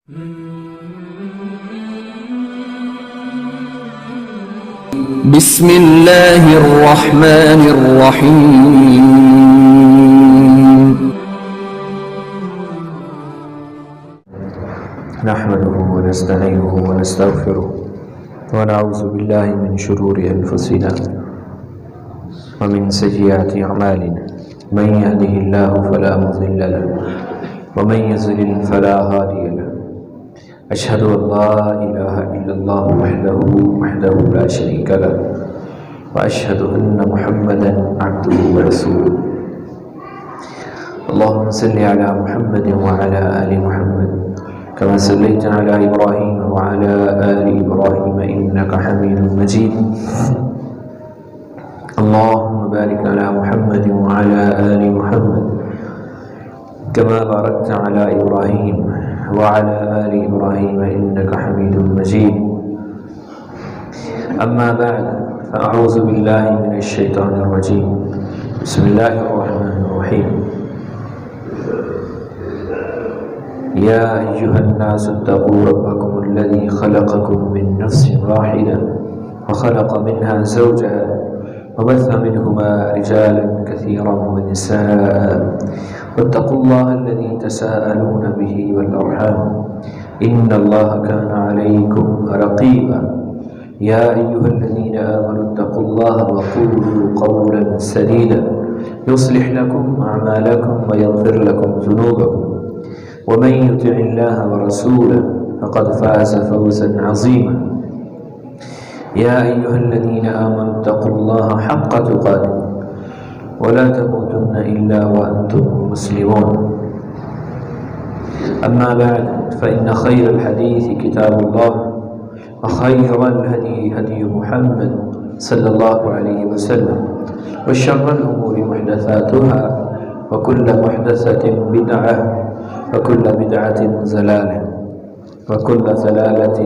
بسم اللہ الرحمن الرحیم نحمده ونستعينه ونستغفره ونعوذ بالله من شرور أنفسنا ومن سيئات أعمالنا من يهده الله فلا مضل له ومن يضلل فلا هادي له أشهد أن لا إله إلا الله وحده لا شريك له وأشهد أن محمدا عبده ورسوله اللهم صل على محمد وعلى آل محمد كما صليت على إبراهيم وعلى آل إبراهيم إنك حميد مجيد اللهم بارك على محمد وعلى آل محمد كما باركت على إبراهيم وعلى آل إبراهيم إنك حميد مجيد أما بعد فأعوذ بالله من الشيطان الرجيم بسم الله الرحمن الرحيم يا أيها الناس اتقوا ربكم الذي خلقكم من نفس واحدة وخلق منها زوجها وبث منهما رجالا كثيرا ونساء واتقوا الله الذي تساءلون به والأرحام إن الله كان عليكم رقيبا يا أيها الذين آمنوا اتقوا الله وقولوا قولا سديدا يصلح لكم أعمالكم ويغفر لكم ذنوبكم ومن يطع الله ورسوله فقد فاز فوزا عظيما يا أيها الذين آمنوا اتقوا الله حق تقاته ولا تموتن إلا وأنتم مسلمون أما بعد فإن خير الحديث كتاب الله وخير الهدي هدي محمد صلى الله عليه وسلم وشر الأمور محدثاتها وكل محدثة بدعة وكل بدعة ضلالة وكل ضلالة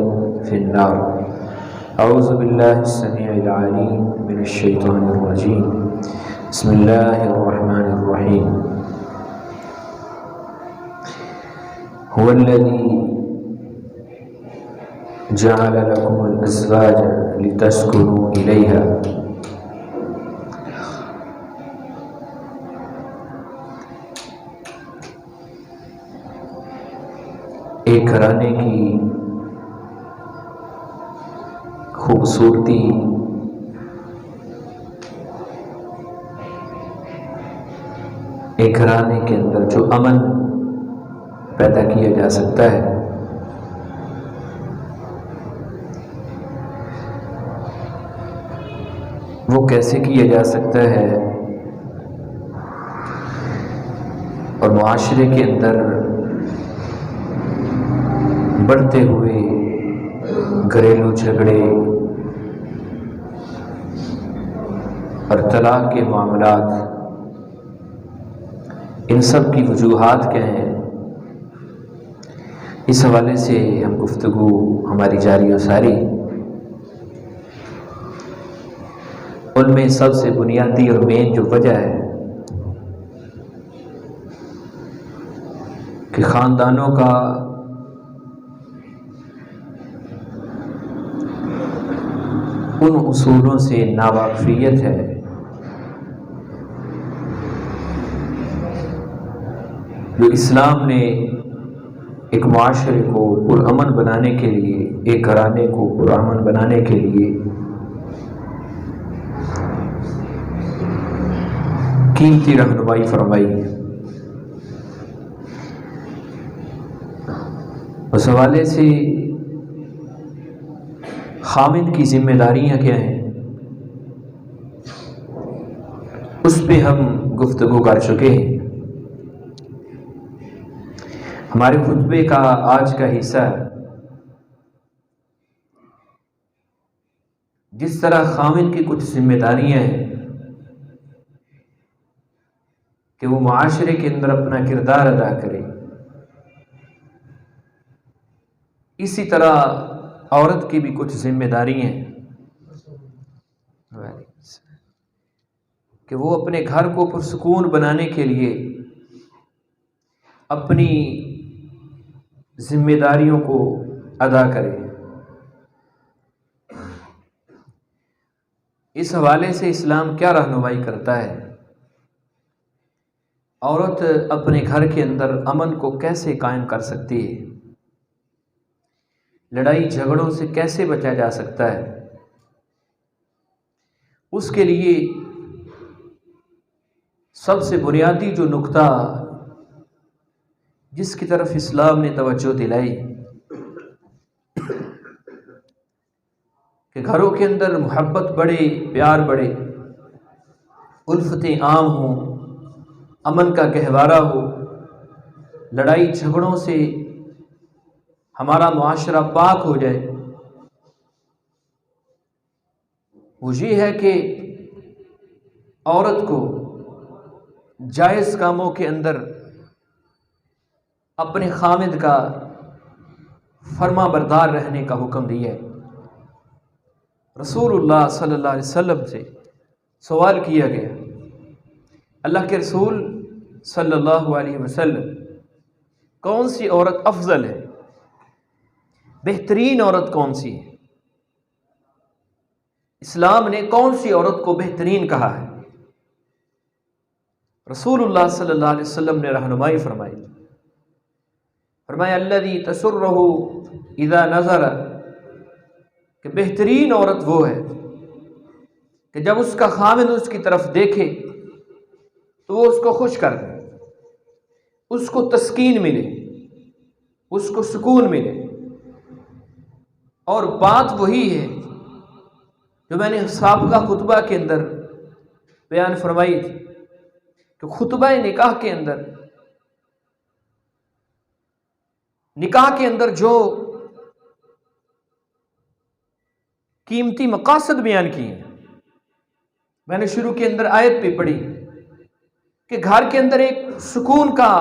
في النار أعوذ بالله السميع العليم من الشيطان الرجيم بسم الله الرحمن الرحيم هو الذي جعل لكم الأزواج لتسكنوا إليها ایک گھرانے کی خوبصورتی ایک گھرانے کے اندر جو امن پیدا کیا جا سکتا ہے وہ کیسے کیا جا سکتا ہے اور معاشرے کے اندر بڑھتے ہوئے گھریلو جھگڑے اور طلاق کے معاملات ان سب کی وجوہات کیا ہیں، اس حوالے سے ہم گفتگو ہماری جاری و ساری۔ ان میں سب سے بنیادی اور مین جو وجہ ہے کہ خاندانوں کا ان اصولوں سے ناواقفیت ہے جو اسلام نے ایک معاشرے کو پرامن بنانے کے لیے، ایک گھرانے کو پرامن بنانے کے لیے قیمتی رہنمائی فرمائی ہے۔ اس حوالے سے خاوند کی ذمہ داریاں کیا ہیں اس پہ ہم گفتگو کر چکے ہیں۔ ہمارے خطبے کا آج کا حصہ جس طرح خاوند کی کچھ ذمہ داریاں ہیں کہ وہ معاشرے کے اندر اپنا کردار ادا کرے، اسی طرح عورت کی بھی کچھ ذمہ داری ہیں کہ وہ اپنے گھر کو پرسکون بنانے کے لیے اپنی ذمہ داریوں کو ادا کرے۔ اس حوالے سے اسلام کیا رہنمائی کرتا ہے؟ عورت اپنے گھر کے اندر امن کو کیسے قائم کر سکتی ہے؟ لڑائی جھگڑوں سے کیسے بچا جا سکتا ہے؟ اس کے لیے سب سے بنیادی جو نقطہ جس کی طرف اسلام نے توجہ دلائی کہ گھروں کے اندر محبت بڑھے، پیار بڑھے، الفتیں عام ہوں، امن کا گہوارہ ہو، لڑائی جھگڑوں سے ہمارا معاشرہ پاک ہو جائے، وہ یہ ہے کہ عورت کو جائز کاموں کے اندر اپنے خامد کا فرما بردار رہنے کا حکم دیا ہے۔ رسول اللہ صلی اللہ علیہ وسلم سے سوال کیا گیا، اللہ کے رسول صلی اللہ علیہ وسلم کون سی عورت افضل ہے، بہترین عورت کون سی ہے؟ اسلام نے کون سی عورت کو بہترین کہا ہے؟ رسول اللہ صلی اللہ علیہ وسلم نے رہنمائی فرمایا الذی تسرہ اذا نظر، کہ بہترین عورت وہ ہے کہ جب اس کا خاوند اس کی طرف دیکھے تو وہ اس کو خوش کر دے، اس کو تسکین ملے، اس کو سکون ملے۔ اور بات وہی ہے جو میں نے سابقہ خطبہ کے اندر بیان فرمائی تھی کہ خطبہ نکاح کے اندر جو قیمتی مقاصد بیان کیے ہیں، میں نے شروع کے اندر آیت پہ پڑھی کہ گھر کے اندر ایک سکون کا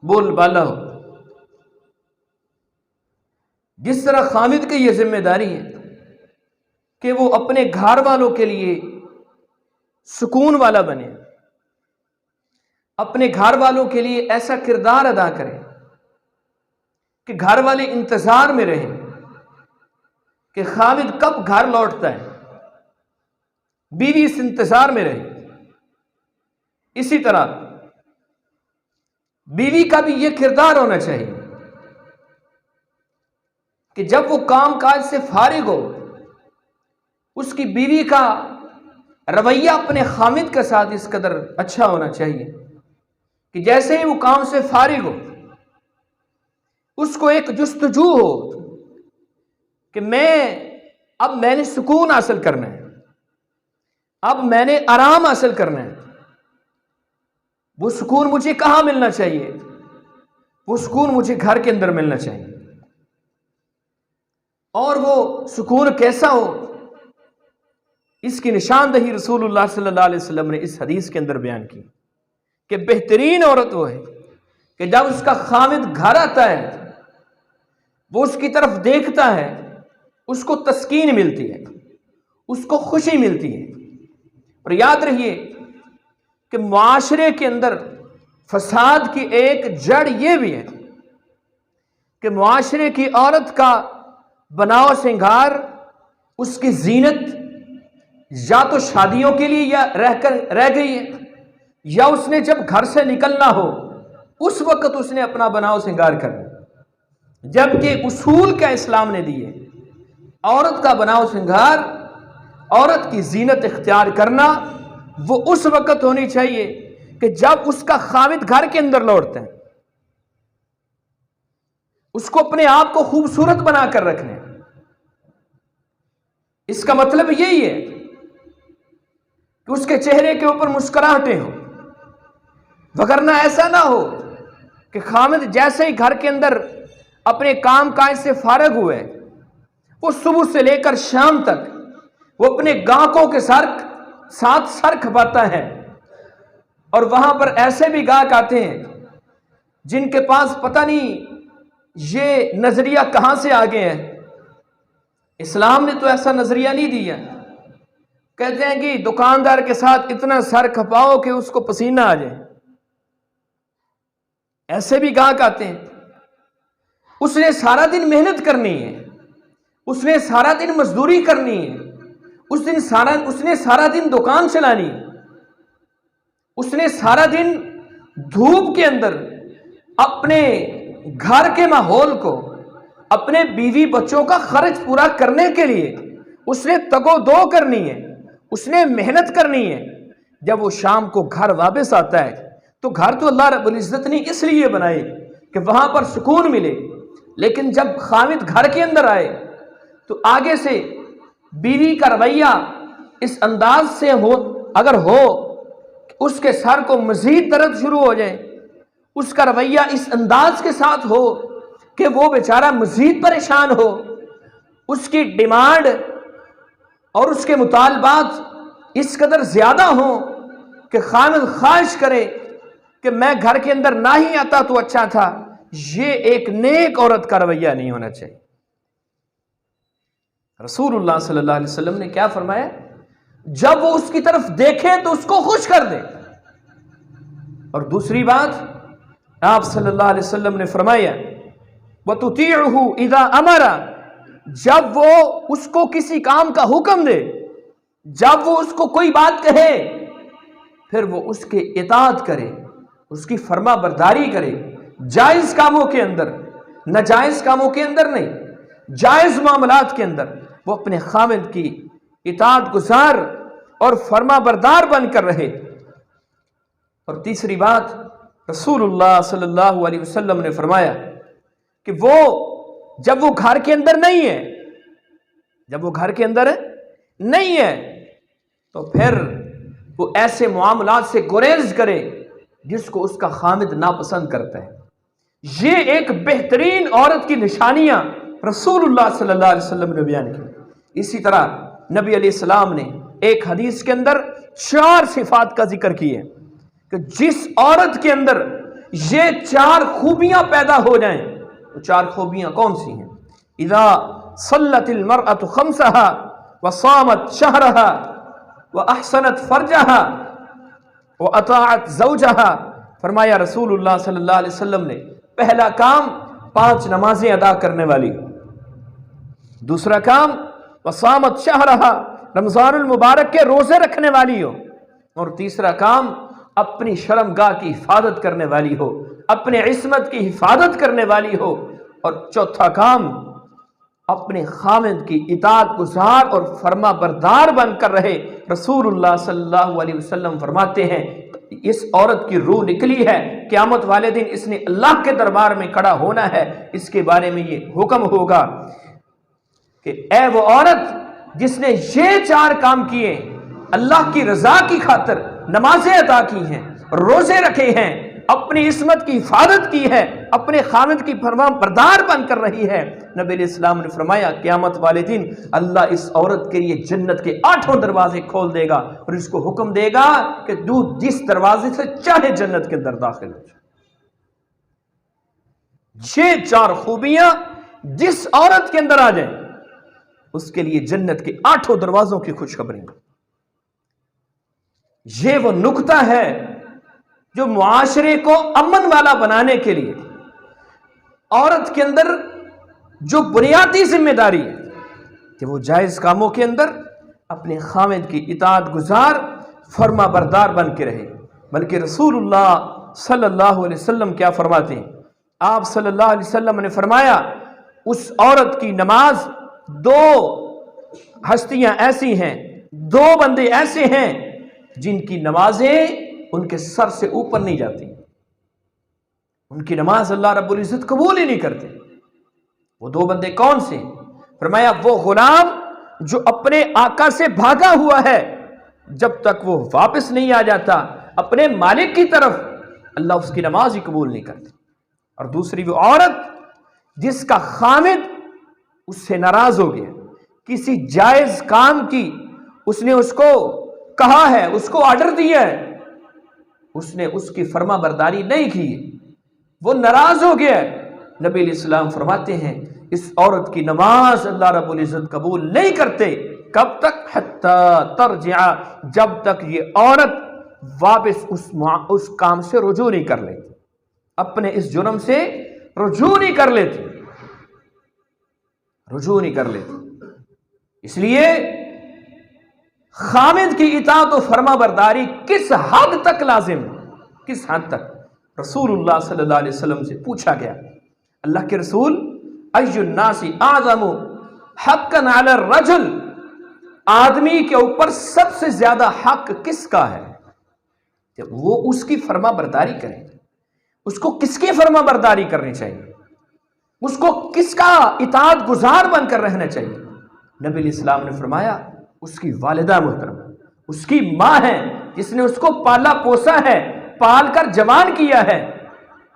بول بالا ہو۔ جس طرح خامد کی یہ ذمہ داری ہے کہ وہ اپنے گھر والوں کے لیے سکون والا بنے، اپنے گھر والوں کے لیے ایسا کردار ادا کرے کہ گھر والے انتظار میں رہیں کہ خامد کب گھر لوٹتا ہے، بیوی اس انتظار میں رہے۔ اسی طرح بیوی کا بھی یہ کردار ہونا چاہیے کہ جب وہ کام کاج سے فارغ ہو، اس کی بیوی کا رویہ اپنے خامد کے ساتھ اس قدر اچھا ہونا چاہیے کہ جیسے ہی وہ کام سے فارغ ہو، اس کو ایک جستجو ہو کہ اب میں نے سکون حاصل کرنا ہے، اب میں نے آرام حاصل کرنا ہے۔ وہ سکون مجھے کہاں ملنا چاہیے؟ وہ سکون مجھے گھر کے اندر ملنا چاہیے۔ اور وہ سکون کیسا ہو، اس کی نشاندہی رسول اللہ صلی اللہ علیہ وسلم نے اس حدیث کے اندر بیان کی کہ بہترین عورت وہ ہے کہ جب اس کا خامد گھر آتا ہے، وہ اس کی طرف دیکھتا ہے، اس کو تسکین ملتی ہے، اس کو خوشی ملتی ہے۔ اور یاد رہیے کہ معاشرے کے اندر فساد کی ایک جڑ یہ بھی ہے کہ معاشرے کی عورت کا بناؤ سنگار، اس کی زینت یا تو شادیوں کے لیے یا رہ گئی ہے، یا اس نے جب گھر سے نکلنا ہو اس وقت اس نے اپنا بناؤ سنگار کرنا، جبکہ اصول کیا اسلام نے دیے؟ عورت کا بناؤ سنگار، عورت کی زینت اختیار کرنا وہ اس وقت ہونی چاہیے کہ جب اس کا خامد گھر کے اندر لوٹتا ہے، اس کو اپنے آپ کو خوبصورت بنا کر رکھنا ہے۔ اس کا مطلب یہی ہے کہ اس کے چہرے کے اوپر مسکراہٹیں ہوں، وگرنہ ایسا نہ ہو کہ خامد جیسے ہی گھر کے اندر اپنے کام کاج سے فارغ ہوئے، وہ صبح سے لے کر شام تک وہ اپنے گاہکوں کے ساتھ سر کھپاتا ہے، اور وہاں پر ایسے بھی گاہک آتے ہیں جن کے پاس پتہ نہیں یہ نظریہ کہاں سے آگے ہے۔ اسلام نے تو ایسا نظریہ نہیں دیا، کہتے ہیں کہ دکاندار کے ساتھ اتنا سر کھپاؤ کہ اس کو پسینہ آ جائے۔ ایسے بھی گاہک آتے ہیں۔ اس نے سارا دن محنت کرنی ہے، اس نے سارا دن مزدوری کرنی ہے، اس نے سارا دن دکان چلانی ہے، اس نے سارا دن دھوپ کے اندر اپنے گھر کے ماحول کو، اپنے بیوی بچوں کا خرچ پورا کرنے کے لیے اس نے تگ و دو کرنی ہے، اس نے محنت کرنی ہے۔ جب وہ شام کو گھر واپس آتا ہے تو گھر تو اللہ رب العزت نے اس لیے بنائے کہ وہاں پر سکون ملے، لیکن جب خاوند گھر کے اندر آئے تو آگے سے بیوی کا رویہ اس انداز سے اگر ہو کہ اس کے سر کو مزید درد شروع ہو جائے، اس کا رویہ اس انداز کے ساتھ ہو کہ وہ بیچارہ مزید پریشان ہو، اس کی ڈیمانڈ اور اس کے مطالبات اس قدر زیادہ ہوں کہ خاوند خواہش کرے کہ میں گھر کے اندر نہ ہی آتا تو اچھا تھا، یہ ایک نیک عورت کا رویہ نہیں ہونا چاہیے۔ رسول اللہ صلی اللہ علیہ وسلم نے کیا فرمایا؟ جب وہ اس کی طرف دیکھے تو اس کو خوش کر دے۔ اور دوسری بات آپ صلی اللہ علیہ وسلم نے فرمایا وَتُطِيعُهُ إِذَا أَمَرَ، جب وہ اس کو کسی کام کا حکم دے، جب وہ اس کو کوئی بات کہے پھر وہ اس کے اطاعت کرے، اس کی فرما برداری کرے، جائز کاموں کے اندر، ناجائز کاموں کے اندر نہیں، جائز معاملات کے اندر وہ اپنے خاوند کی اطاعت گزار اور فرما بردار بن کر رہے۔ اور تیسری بات رسول اللہ صلی اللہ علیہ وسلم نے فرمایا کہ وہ جب وہ گھر کے اندر نہیں ہے، جب وہ گھر کے اندر نہیں ہے تو پھر وہ ایسے معاملات سے گریز کرے جس کو اس کا خاوند ناپسند کرتا ہے۔ یہ ایک بہترین عورت کی نشانیاں رسول اللہ صلی اللہ علیہ وسلم نے بیان کی۔ اسی طرح نبی علیہ السلام نے ایک حدیث کے اندر 4 صفات کا ذکر کیے کہ جس عورت کے اندر یہ 4 خوبیاں پیدا ہو جائیں، وہ 4 خوبیاں کون سی ہیں؟ اذا صلت المرأة خمسها وصامت شهرها واحسنت فرجها واطاعت زوجها، فرمایا رسول اللہ صلی اللہ علیہ وسلم نے پہلا کام 5 نمازیں ادا کرنے والی، دوسرا کام وصامت شهرها رمضان المبارک کے روزے رکھنے والی ہو، اور تیسرا کام اپنی شرمگاہ کی حفاظت کرنے والی ہو، اپنے عصمت کی حفاظت کرنے والی ہو، اور چوتھا کام اپنے خاوند کی اطاعت گزار اور فرما بردار بن کر رہے۔ رسول اللہ صلی اللہ علیہ وسلم فرماتے ہیں اس عورت کی روح نکلی ہے، قیامت والے دن اس نے اللہ کے دربار میں کھڑا ہونا ہے، اس کے بارے میں یہ حکم ہوگا کہ اے وہ عورت جس نے یہ 4 کام کیے، اللہ کی رضا کی خاطر نمازیں ادا کی ہیں، روزے رکھے ہیں، اپنی عصمت کی حفاظت کی ہے، اپنے خاوند کی فرما بردار بن کر رہی ہے، نبی علیہ السلام نے فرمایا قیامت والے دن اللہ اس عورت کے لیے جنت کے 8 دروازے کھول دے گا اور اس کو حکم دے گا کہ تو جس دروازے سے چاہے جنت کے اندر داخل ہو۔ یہ 4 خوبیاں جس عورت کے اندر آ جائیں اس کے لیے جنت کے 8 دروازوں کی خوشخبری۔ یہ وہ نقطہ ہے جو معاشرے کو امن والا بنانے کے لیے عورت کے اندر جو بنیادی ذمہ داری ہے کہ وہ جائز کاموں کے اندر اپنے خاوند کی اطاعت گزار فرما بردار بن کے رہے۔ بلکہ رسول اللہ صلی اللہ علیہ وسلم کیا فرماتے ہیں؟ آپ صلی اللہ علیہ وسلم نے فرمایا اس عورت کی نماز 2 ہستیاں ایسی ہیں، 2 بندے ایسے ہیں جن کی نمازیں ان کے سر سے اوپر نہیں جاتی، ان کی نماز اللہ رب العزت قبول ہی نہیں کرتے۔ وہ 2 بندے کون سے؟ فرمایا وہ غلام جو اپنے آقا سے بھاگا ہوا ہے، جب تک وہ واپس نہیں آ جاتا اپنے مالک کی طرف، اللہ اس کی نماز ہی قبول نہیں کرتے۔ اور دوسری وہ عورت جس کا خاوند اس سے ناراض ہو گیا، کسی جائز کام کی اس نے اس کو کہا ہے، اس کو آرڈر دیا ہے، اس نے اس کی فرما برداری نہیں کی، وہ ناراض ہو گیا۔ نبی علیہ السلام فرماتے ہیں اس عورت کی نماز اللہ رب العزت قبول نہیں کرتے۔ کب تک؟ حتی ترجع، جب تک یہ عورت واپس اس کام سے رجوع نہیں کر لیتی، اپنے اس جرم سے رجوع نہیں کر لیتی۔ رجوع نہیں کر لیتے. اس لیے خامد کی اطاعت و فرما برداری کس حد تک لازم ہے, کس حد تک. رسول اللہ صلی اللہ علیہ وسلم سے پوچھا گیا, اللہ کے رسول, ای الناس اعظم حقا علی الرجل, آدمی کے اوپر سب سے زیادہ حق کس کا ہے کہ وہ اس کی فرما برداری کرے. اس کو کس کی فرما برداری کرنی چاہیے, اس کو کس کا اطاعت گزار بن کر رہنا چاہیے. نبی علیہ السلام نے فرمایا اس کی والدہ محترمہ, اس کی ماں ہے جس نے اس کو پالا پوسا ہے, پال کر جوان کیا ہے.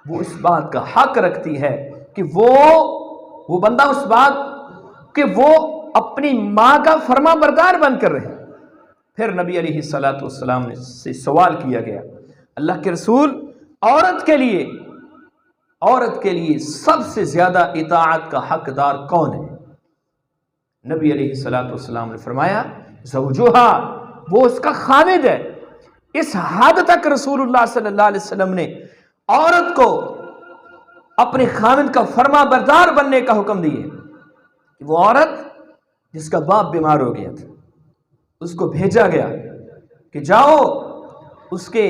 وہ اس بات کا حق رکھتی ہے کہ وہ بندہ اس بات کہ وہ اپنی ماں کا فرما بردار بن کر رہے. پھر نبی علیہ الصلوۃ والسلام نے سے سوال کیا گیا, اللہ کے رسول, عورت کے لیے سب سے زیادہ اطاعت کا حقدار کون ہے؟ نبی علیہ الصلوۃ والسلام نے فرمایا زوجہا, وہ اس کا خامد ہے. اس حد تک رسول اللہ صلی اللہ علیہ وسلم نے عورت کو اپنے خامد کا فرما بردار بننے کا حکم دیے. وہ عورت جس کا باپ بیمار ہو گیا تھا, اس کو بھیجا گیا کہ جاؤ, اس کے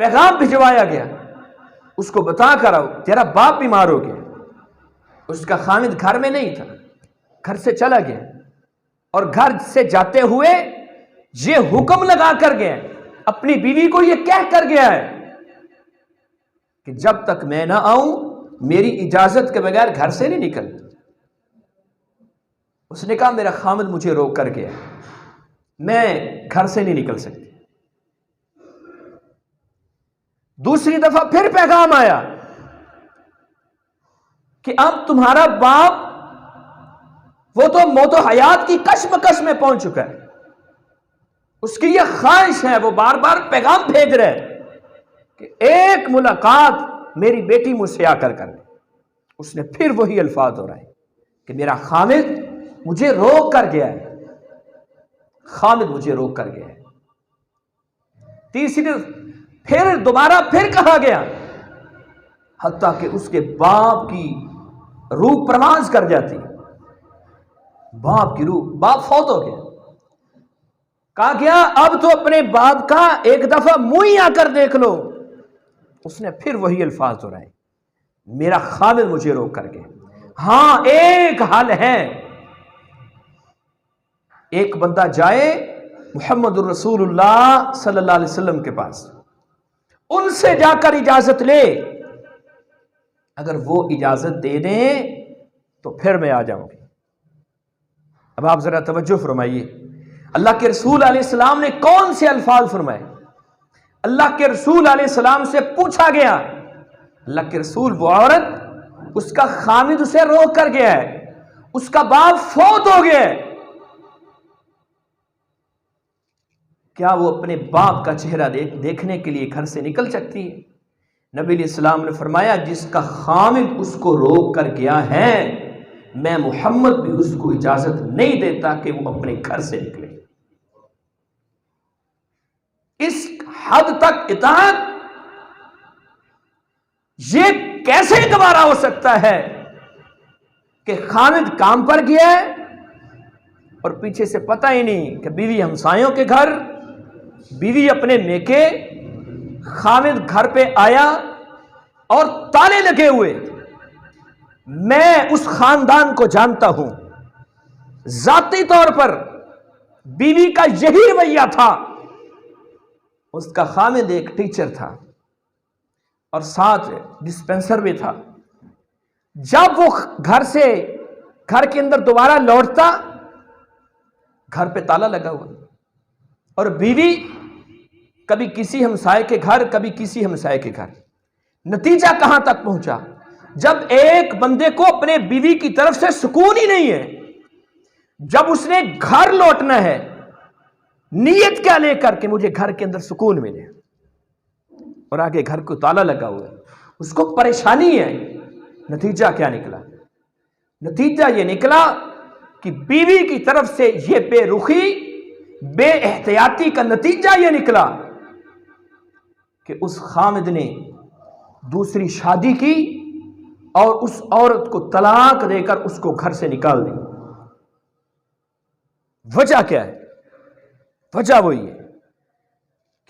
پیغام بھجوایا گیا, اس کو بتا کر آؤ تیرا باپ بیمار ہو گیا. اس کا خامد گھر میں نہیں تھا, گھر سے چلا گیا, اور گھر سے جاتے ہوئے یہ حکم لگا کر گیا, اپنی بیوی کو یہ کہہ کر گیا ہے کہ جب تک میں نہ آؤں میری اجازت کے بغیر گھر سے نہیں نکل. اس نے کہا میرا خامد مجھے روک کر گیا, میں گھر سے نہیں نکل سکتی. دوسری دفعہ پھر پیغام آیا کہ اب تمہارا باپ وہ تو موت و حیات کی کشمکش میں پہنچ چکا ہے, اس کی یہ خواہش ہے, وہ بار بار پیغام بھیج رہے کہ ایک ملاقات میری بیٹی مجھ سے آ کر لے. اس نے پھر وہی الفاظ دہرائے کہ میرا خامد مجھے روک کر گیا ہے, خامد مجھے روک کر گیا ہے. تیسری پھر دوبارہ پھر کہا گیا, حتیٰ کہ اس کے باپ کی روح پرواز کر جاتی. باپ کی روح, باپ فوت ہو گیا. کہا گیا اب تو اپنے باپ کا ایک دفعہ منہ ہی آ کر دیکھ لو. اس نے پھر وہی الفاظ دہرائے, میرا خامد مجھے روک کر گیا. ہاں ایک حل ہے, ایک بندہ جائے محمد الرسول اللہ صلی اللہ علیہ وسلم کے پاس, ان سے جا کر اجازت لے, اگر وہ اجازت دے دیں تو پھر میں آ جاؤں گی. اب آپ ذرا توجہ فرمائیے, اللہ کے رسول علیہ السلام نے کون سے الفاظ فرمائے. اللہ کے رسول علیہ السلام سے پوچھا گیا, اللہ کے رسول وہ عورت, اس کا خامد اسے روک کر گیا ہے, اس کا باپ فوت ہو گیا ہے, کیا وہ اپنے باپ کا چہرہ دیکھنے کے لیے گھر سے نکل سکتی ہے؟ نبی علیہ السلام نے فرمایا جس کا خامد اس کو روک کر گیا ہے, میں محمد بھی اس کو اجازت نہیں دیتا کہ وہ اپنے گھر سے نکلے. اس حد تک اطاعت یہ کیسے گوارا ہو سکتا ہے کہ خامد کام پر گیا ہے اور پیچھے سے پتہ ہی نہیں کہ بیوی ہمسایوں کے گھر, بیوی اپنے میکے, خامد گھر پہ آیا اور تالے لگے ہوئے. میں اس خاندان کو جانتا ہوں, ذاتی طور پر بیوی کا یہی رویہ تھا. اس کا خامد ایک ٹیچر تھا اور ساتھ ڈسپینسر بھی تھا. جب وہ گھر کے اندر دوبارہ لوٹتا, گھر پہ تالا لگا ہوا, اور بیوی کبھی کسی ہمسائے کے گھر, کبھی کسی ہمسائے کے گھر. نتیجہ کہاں تک پہنچا, جب ایک بندے کو اپنے بیوی کی طرف سے سکون ہی نہیں ہے, جب اس نے گھر لوٹنا ہے, نیت کیا لے کر کہ مجھے گھر کے اندر سکون ملے, اور آگے گھر کو تالا لگا ہوا ہے, اس کو پریشانی ہے. نتیجہ کیا نکلا؟ نتیجہ یہ نکلا کہ بیوی کی طرف سے یہ بے رخی, بے احتیاطی کا نتیجہ یہ نکلا کہ اس خامد نے دوسری شادی کی اور اس عورت کو طلاق دے کر اس کو گھر سے نکال دی. وجہ کیا ہے؟ وجہ وہی ہے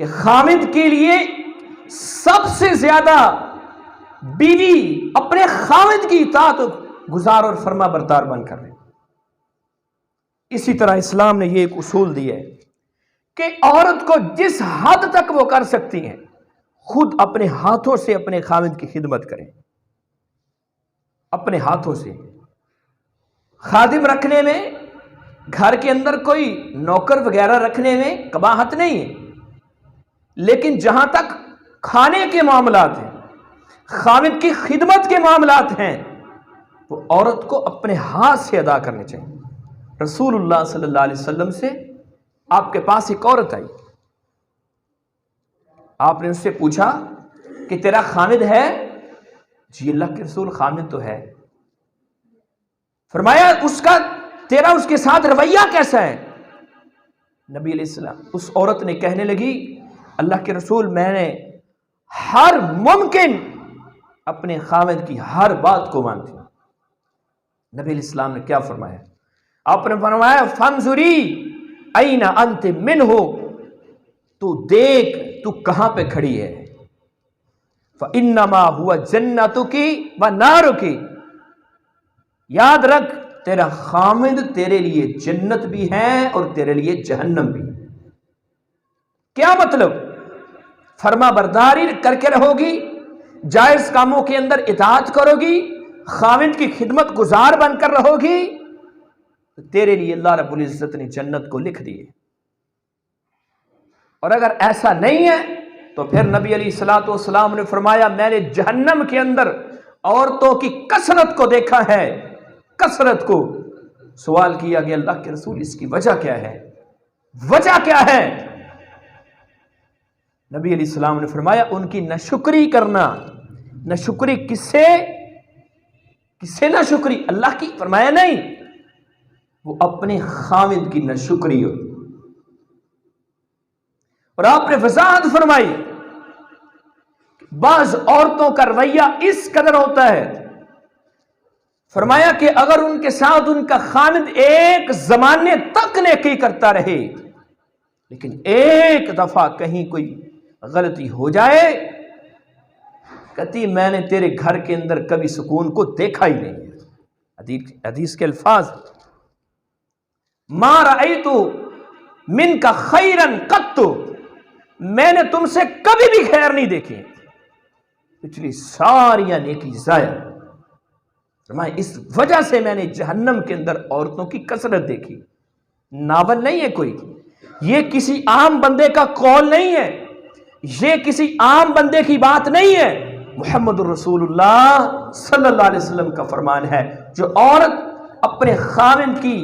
کہ خامد کے لیے سب سے زیادہ بیوی اپنے خامد کی اطاعت گزار اور فرما بردار بن کر رہے. اسی طرح اسلام نے یہ ایک اصول دیا ہے کہ عورت کو جس حد تک وہ کر سکتی ہیں خود اپنے ہاتھوں سے اپنے خامد کی خدمت کریں. اپنے ہاتھوں سے خادم رکھنے میں، گھر کے اندر کوئی نوکر وغیرہ رکھنے میں قباحت نہیں ہے، لیکن جہاں تک کھانے کے معاملات ہیں، خامد کی خدمت کے معاملات ہیں، وہ عورت کو اپنے ہاتھ سے ادا کرنے چاہیے. رسول اللہ صلی اللہ علیہ وسلم سے آپ کے پاس ایک عورت آئی. آپ نے اس سے پوچھا کہ تیرا خامد ہے؟ جی اللہ کے رسول خامد تو ہے. فرمایا تیرا اس کے ساتھ رویہ کیسا ہے؟ نبی علیہ السلام اس عورت نے کہنے لگی اللہ کے رسول میں نے ہر ممکن اپنے خامد کی ہر بات کو مانتی ہوں. نبی علیہ السلام نے کیا فرمایا؟ آپ نے فرمایا فانظری این انت منہ، تو دیکھ تو کہاں پہ کھڑی ہے. فانما هو جنتک ونارک، یاد رکھ تیرا خامد تیرے لیے جنت بھی ہے اور تیرے لیے جہنم بھی. کیا مطلب؟ فرما برداری کر کے رہو گی، جائز کاموں کے اندر اطاعت کرو گی، خامد کی خدمت گزار بن کر رہو گی، تو تیرے لیے اللہ رب العزت نے جنت کو لکھ دیے. اور اگر ایسا نہیں ہے تو پھر نبی علیہ الصلوۃ والسلام نے فرمایا میں نے جہنم کے اندر عورتوں کی کثرت کو دیکھا ہے، کثرت کو. سوال کیا گیا اللہ کے رسول اس کی وجہ کیا ہے؟ وجہ کیا ہے؟ نبی علیہ السلام نے فرمایا ان کی ناشکری کرنا. ناشکری کس سے ناشکری؟ اللہ کی؟ فرمایا نہیں، وہ اپنے خامد کی ناشکری ہو. اور آپ نے وضاحت فرمائی بعض عورتوں کا رویہ اس قدر ہوتا ہے، فرمایا کہ اگر ان کے ساتھ ان کا خامد ایک زمانے تک نیکی کرتا رہے، لیکن ایک دفعہ کہیں کوئی غلطی ہو جائے، کہتی میں نے تیرے گھر کے اندر کبھی سکون کو دیکھا ہی نہیں. حدیث کے الفاظ ما رأیت من کا خیرن قط، میں نے تم سے کبھی بھی خیر نہیں دیکھی، پچھلی ساریاں نیکی ضائع. اس وجہ سے میں نے جہنم کے اندر عورتوں کی کثرت دیکھی. ناول نہیں ہے کوئی، یہ کسی عام بندے کا قول نہیں ہے، یہ کسی عام بندے کی بات نہیں ہے، محمد الرسول اللہ صلی اللہ علیہ وسلم کا فرمان ہے. جو عورت اپنے خامد کی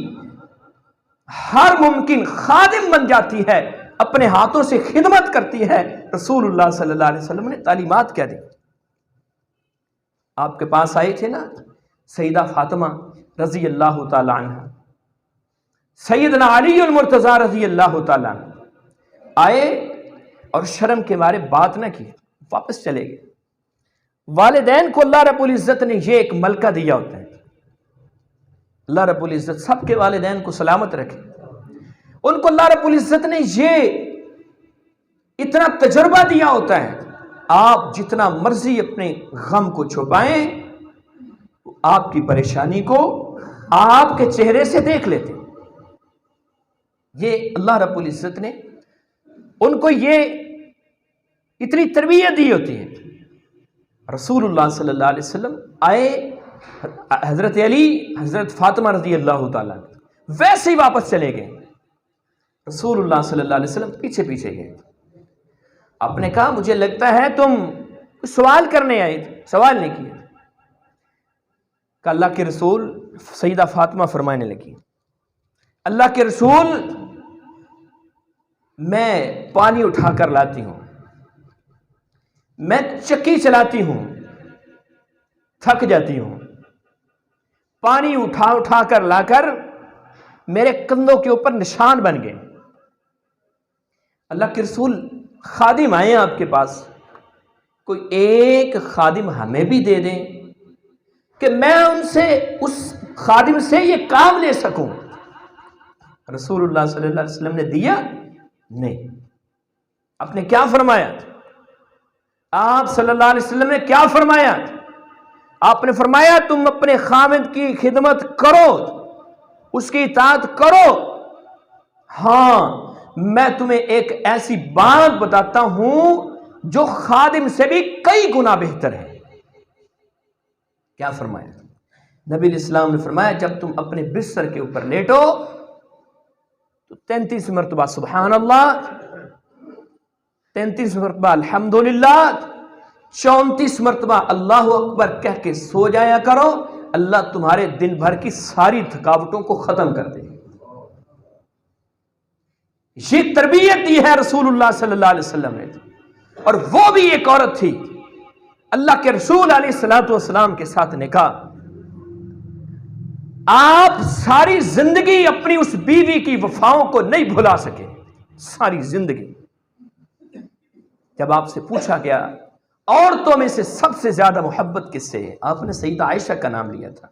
ہر ممکن خادم بن جاتی ہے، اپنے ہاتھوں سے خدمت کرتی ہے، رسول اللہ صلی اللہ علیہ وسلم نے تعلیمات کیا دی. آپ کے پاس آئے تھے نا سیدہ فاطمہ رضی اللہ تعالی عنہ، سیدنا علی المرتضی رضی اللہ تعالی عنہ آئے اور شرم کے مارے بات نہ کی، واپس چلے گئے. والدین کو اللہ رب العزت نے یہ ایک ملکہ دیا ہوتا ہے. اللہ رب العزت سب کے والدین کو سلامت رکھے. ان کو اللہ رب العزت نے یہ اتنا تجربہ دیا ہوتا ہے، آپ جتنا مرضی اپنے غم کو چھپائیں، آپ کی پریشانی کو آپ کے چہرے سے دیکھ لیتے. یہ اللہ رب العزت نے ان کو یہ اتنی تربیت دی ہوتی ہے. رسول اللہ صلی اللہ علیہ وسلم آئے، حضرت علی حضرت فاطمہ رضی اللہ تعالیٰ ویسے ہی واپس چلے گئے. رسول اللہ صلی اللہ علیہ وسلم پیچھے پیچھے گئے. آپ نے کہا مجھے لگتا ہے تم سوال کرنے آئے تھے، سوال نہیں کیا. کہ اللہ کے رسول، سیدہ فاطمہ فرمانے لگی اللہ کے رسول میں پانی اٹھا کر لاتی ہوں، میں چکی چلاتی ہوں، تھک جاتی ہوں، پانی اٹھا اٹھا کر لا کر میرے کندھوں کے اوپر نشان بن گئے. اللہ کے رسول خادم آئے آپ کے پاس، کوئی ایک خادم ہمیں بھی دے دیں. کہ میں ان سے اس خادم سے یہ کام لے سکوں. رسول اللہ صلی اللہ علیہ وسلم نے دیا نہیں. آپ نے کیا فرمایا؟ آپ صلی اللہ علیہ وسلم نے کیا فرمایا؟ آپ نے فرمایا تم اپنے خاوند کی خدمت کرو، اس کی اطاعت کرو. ہاں میں تمہیں ایک ایسی بات بتاتا ہوں جو خادم سے بھی کئی گنا بہتر ہے. کیا فرمایا؟ نبی علیہ السلام نے فرمایا جب تم اپنے بستر کے اوپر لیٹو تو 33 مرتبہ سبحان اللہ، 33 مرتبہ الحمدللہ، 34 مرتبہ اللہ اکبر کہہ کے سو جایا کرو. اللہ تمہارے دن بھر کی ساری تھکاوٹوں کو ختم کر دے. یہ تربیت دی ہے رسول اللہ صلی اللہ علیہ وسلم نے. اور وہ بھی ایک عورت تھی، اللہ کے رسول علیہ الصلوۃ والسلام کے ساتھ نکاح. آپ ساری زندگی اپنی اس بیوی کی وفاؤں کو نہیں بھلا سکے، ساری زندگی. جب آپ سے پوچھا گیا عورتوں میں سے سب سے زیادہ محبت کس سے ہے، آپ نے سیدہ عائشہ کا نام لیا تھا.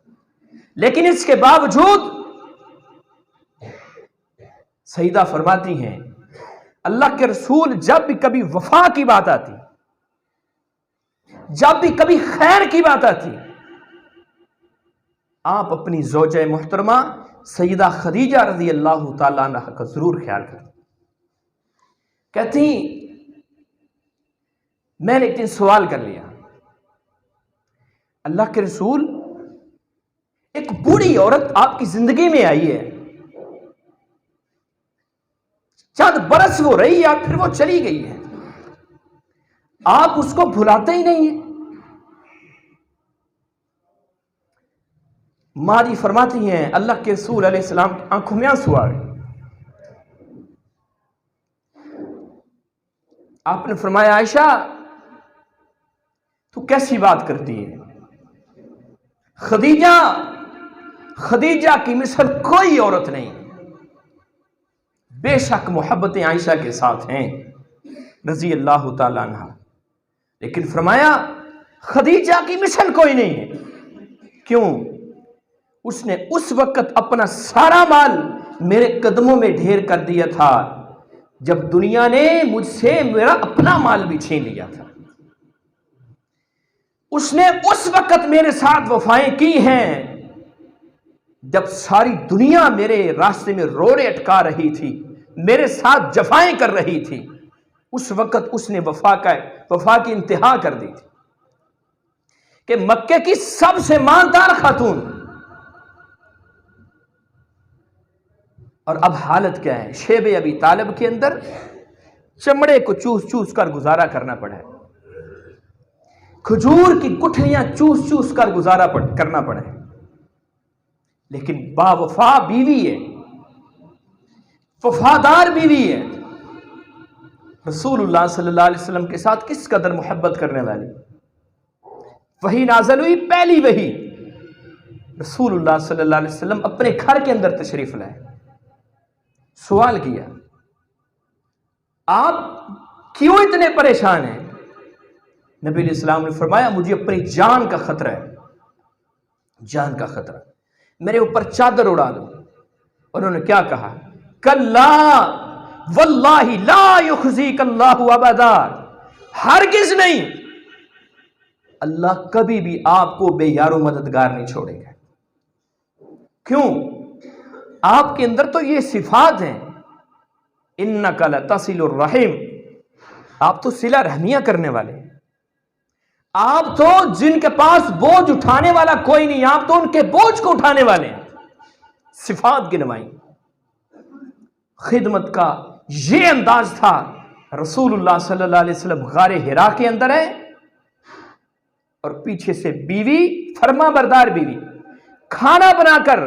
لیکن اس کے باوجود سیدہ فرماتی ہیں اللہ کے رسول جب بھی کبھی وفا کی بات آتی، جب بھی کبھی خیر کی بات آتی، آپ اپنی زوجہ محترمہ سیدہ خدیجہ رضی اللہ تعالیٰ عنہ کا ضرور خیال کرتے. کہتی میں نے ایک دن سوال کر لیا، اللہ کے رسول ایک بوڑھی عورت آپ کی زندگی میں آئی ہے، چند برس وہ رہی ہے پھر وہ چلی گئی ہے، آپ اس کو بھلاتے ہی نہیں ہیں. ماں فرماتی ہیں اللہ کے رسول علیہ السلام کی آنکھوں میں آنسو آ گئے. آپ نے فرمایا عائشہ تو کیسی بات کرتی ہے، خدیجہ کی مثل کوئی عورت نہیں. بے شک محبتیں عائشہ کے ساتھ ہیں رضی اللہ تعالیٰ عنہ، لیکن فرمایا خدیجہ کی مثل کوئی نہیں ہے. کیوں؟ اس نے اس وقت اپنا سارا مال میرے قدموں میں ڈھیر کر دیا تھا جب دنیا نے مجھ سے میرا اپنا مال بھی چھین لیا تھا. اس نے اس وقت میرے ساتھ وفائیں کی ہیں جب ساری دنیا میرے راستے میں روڑے اٹکا رہی تھی، میرے ساتھ جفائیں کر رہی تھی. اس وقت اس نے وفا کی انتہا کر دی تھی کہ مکے کی سب سے مالدار خاتون. اور اب حالت کیا ہے؟ شیب ابی طالب کے اندر چمڑے کو چوس چوس کر گزارا کرنا پڑا ہے، کھجور کی گٹھلیاں چوس چوس کر گزارا کرنا پڑا ہے. لیکن با وفا بیوی ہے، وفادار بیوی ہے. رسول اللہ صلی اللہ علیہ وسلم کے ساتھ کس قدر محبت کرنے والی. وہی نازل ہوئی، پہلی وہی. رسول اللہ صلی اللہ علیہ وسلم اپنے گھر کے اندر تشریف لائے. سوال کیا آپ کیوں اتنے پریشان ہیں؟ نبی علیہ السلام نے فرمایا مجھے اپنی جان کا خطرہ ہے، جان کا خطرہ، میرے اوپر چادر اڑا دو. انہوں نے کیا کہا؟ کلا واللہ لا یخزیک اللہ ابدا، ہرگز نہیں، اللہ کبھی بھی آپ کو بے یار و مددگار نہیں چھوڑے گا. کیوں؟ آپ کے اندر تو یہ صفات ہیں، انک لتصل الرحم، آپ تو صلہ رحمیہ کرنے والے ہیں. آپ تو جن کے پاس بوجھ اٹھانے والا کوئی نہیں، آپ تو ان کے بوجھ کو اٹھانے والے ہیں. صفات کی نمائیں. خدمت کا یہ انداز تھا. رسول اللہ صلی اللہ علیہ وسلم غار حرا کے اندر ہے اور پیچھے سے بیوی، فرما بردار بیوی، کھانا بنا کر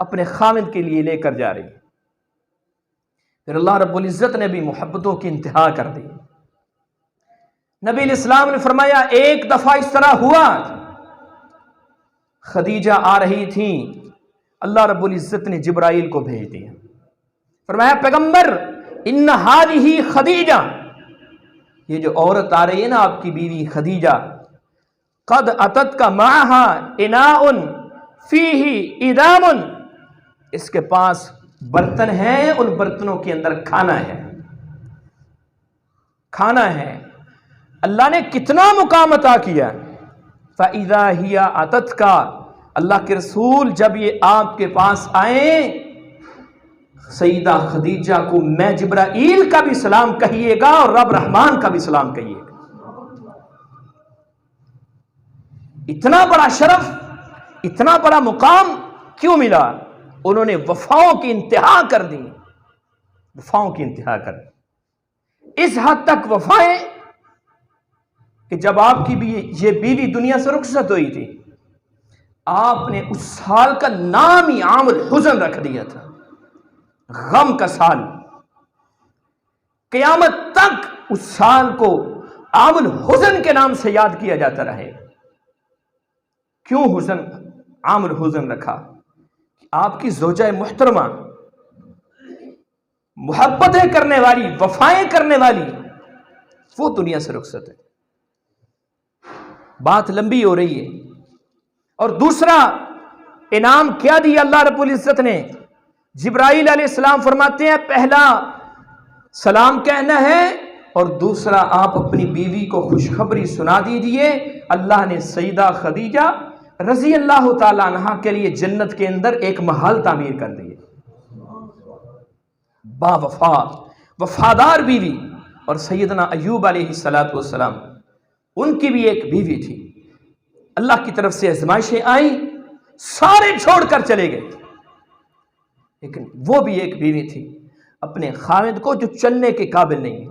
اپنے خاوند کے لیے لے کر جا رہی. پھر اللہ رب العزت نے بھی محبتوں کی انتہا کر دی. نبی علیہ السلام نے فرمایا ایک دفعہ اس طرح ہوا، خدیجہ آ رہی تھیں، اللہ رب العزت نے جبرائیل کو بھیج دیا. فرمایا پیغمبر ان ہذہ خدیجہ، یہ جو عورت آ رہی ہے نا آپ کی بیوی خدیجہ، قد اتت کا معہا اناء فیہ ادام، اس کے پاس برتن ہیں، ان برتنوں کے اندر کھانا ہے، کھانا ہے۔ اللہ نے کتنا مقام عطا کیا۔ فَإِذَا هِيَ أَتَتْكَ، اللہ کے رسول جب یہ آپ کے پاس آئیں، سیدہ خدیجہ کو میں جبرائیل کا بھی سلام کہیے گا اور رب رحمان کا بھی سلام کہیے گا۔ اتنا بڑا شرف، اتنا بڑا مقام کیوں ملا؟ انہوں نے وفاؤں کی انتہا کر دی، وفاؤں کی انتہا کر دی، اس حد تک وفائیں کہ جب آپ کی بھی یہ بیوی دنیا سے رخصت ہوئی تھی، آپ نے اس سال کا نام ہی عام الحزن رکھ دیا تھا، غم کا سال۔ قیامت تک اس سال کو عام الحزن کے نام سے یاد کیا جاتا رہے۔ کیوں حزن عام الحزن رکھا؟ آپ کی زوجہ محترمہ، محبتیں کرنے والی، وفائیں کرنے والی، وہ دنیا سے رخصت ہے۔ بات لمبی ہو رہی ہے۔ اور دوسرا انعام کیا دیا اللہ رب العزت نے؟ جبرائیل علیہ السلام فرماتے ہیں پہلا سلام کہنا ہے، اور دوسرا آپ اپنی بیوی کو خوشخبری سنا دیجیے، اللہ نے سیدہ خدیجہ رضی اللہ تعالی عنہا کے لیے جنت کے اندر ایک محل تعمیر کر دیے۔ با وفا، وفادار بیوی۔ اور سیدنا ایوب علیہ السلام، ان کی بھی ایک بیوی تھی، اللہ کی طرف سے آزمائشیں آئیں، سارے چھوڑ کر چلے گئے، لیکن وہ بھی ایک بیوی تھی اپنے خاوند کو جو چلنے کے قابل نہیں،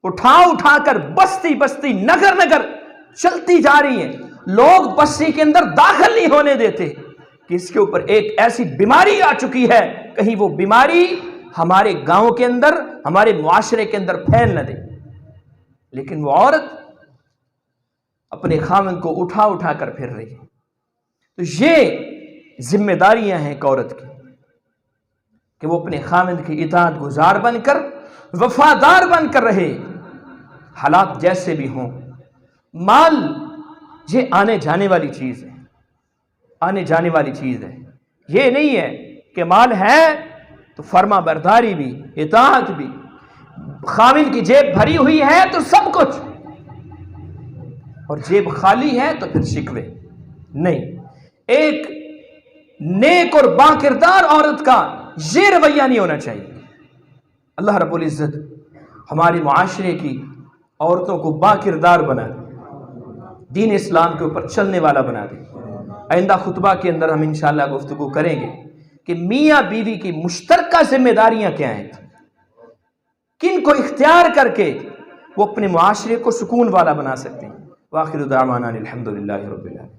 اٹھا اٹھا کر بستی بستی، نگر نگر چلتی جا رہی ہیں، لوگ بستی کے اندر داخل نہیں ہونے دیتے کہ اس کے اوپر ایک ایسی بیماری آ چکی ہے، کہیں وہ بیماری ہمارے گاؤں کے اندر، ہمارے معاشرے کے اندر پھیل نہ دے۔ لیکن وہ عورت اپنے خاوند کو اٹھا اٹھا کر پھر رہی ہے۔ تو یہ ذمہ داریاں ہیں ایک عورت کی کہ وہ اپنے خاوند کی اطاعت گزار بن کر، وفادار بن کر رہے، حالات جیسے بھی ہوں۔ مال یہ آنے جانے والی چیز ہے، آنے جانے والی چیز ہے۔ یہ نہیں ہے کہ مال ہے تو فرما برداری بھی، اطاعت بھی، خاوند کی جیب بھری ہوئی ہے تو سب کچھ، اور جیب خالی ہے تو پھر شکوے نہیں۔ ایک نیک اور با کردار عورت کا یہ رویہ نہیں ہونا چاہیے۔ اللہ رب العزت ہمارے معاشرے کی عورتوں کو با کردار بنا دے، دین اسلام کے اوپر چلنے والا بنا دے۔ آئندہ خطبہ کے اندر ہم انشاءاللہ گفتگو کریں گے کہ میاں بیوی کی مشترکہ ذمہ داریاں کیا ہیں، کن کو اختیار کر کے وہ اپنے معاشرے کو سکون والا بنا سکتے ہیں۔ وآخر دعوانا الحمدللہ رب العالمین۔